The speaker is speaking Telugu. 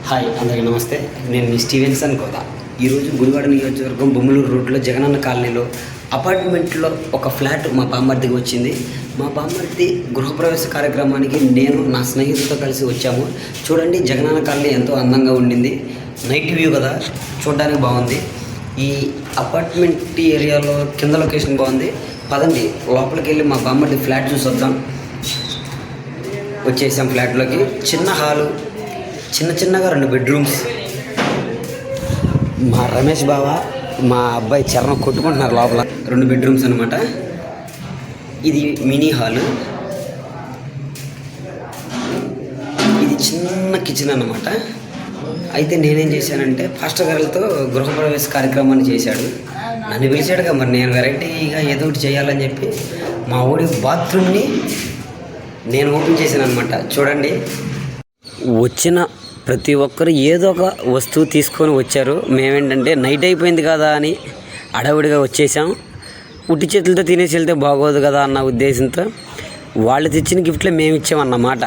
హాయ్ అందరికీ నమస్తే. నేను మీ స్టీవెన్సన్ కోదా. ఈరోజు గుడివాడ నియోజకవర్గం బొమ్మలూరు రోడ్లో జగనన్న కాలనీలో అపార్ట్మెంట్లో ఒక ఫ్లాట్ మా బామ్మర్దికి వచ్చింది. మా బామ్మర్ది గృహప్రవేశ కార్యక్రమానికి నేను నా స్నేహితులతో కలిసి వచ్చాము. చూడండి, జగనన్న కాలనీ ఎంతో అందంగా ఉండింది. నైట్ వ్యూ కదా, చూడడానికి బాగుంది. ఈ అపార్ట్మెంట్ ఏరియాలో కింద లొకేషన్ బాగుంది. పదండి లోపలికి వెళ్ళి మా బామ్మర్ది ఫ్లాట్ చూసి వద్దాం. వచ్చేసాం ఫ్లాట్లోకి. చిన్న హాలు, చిన్నగా 2 బెడ్రూమ్స్. మా రమేష్ బావ, మా అబ్బాయి చరణం కొట్టుకుంటున్నారు లోపల. 2 బెడ్రూమ్స్ అనమాట. ఇది మినీ హాలు. ఇది చిన్న కిచెన్ అన్నమాట. అయితే నేనేం చేశానంటే పాస్టర్ గారితో గృహప్రవేశ కార్యక్రమాన్ని చేశాడు. నన్ను పిలిచాడుగా, మరి నేను వెరైటీగా ఏదో ఒకటి చేయాలని చెప్పి మా ఊడి బాత్రూమ్ని నేను ఓపెన్ చేశాను అనమాట. చూడండి, వచ్చిన ప్రతి ఒక్కరు ఏదో ఒక వస్తువు తీసుకొని వచ్చారు. మేమేంటంటే నైట్ అయిపోయింది కదా అని అడవుడిగా వచ్చేసాం. ఉట్టి చేతులతో తినేసి వెళ్తే బాగోదు కదా అన్న ఉద్దేశంతో వాళ్ళు తెచ్చిన గిఫ్ట్లే మేము ఇచ్చామన్నమాట.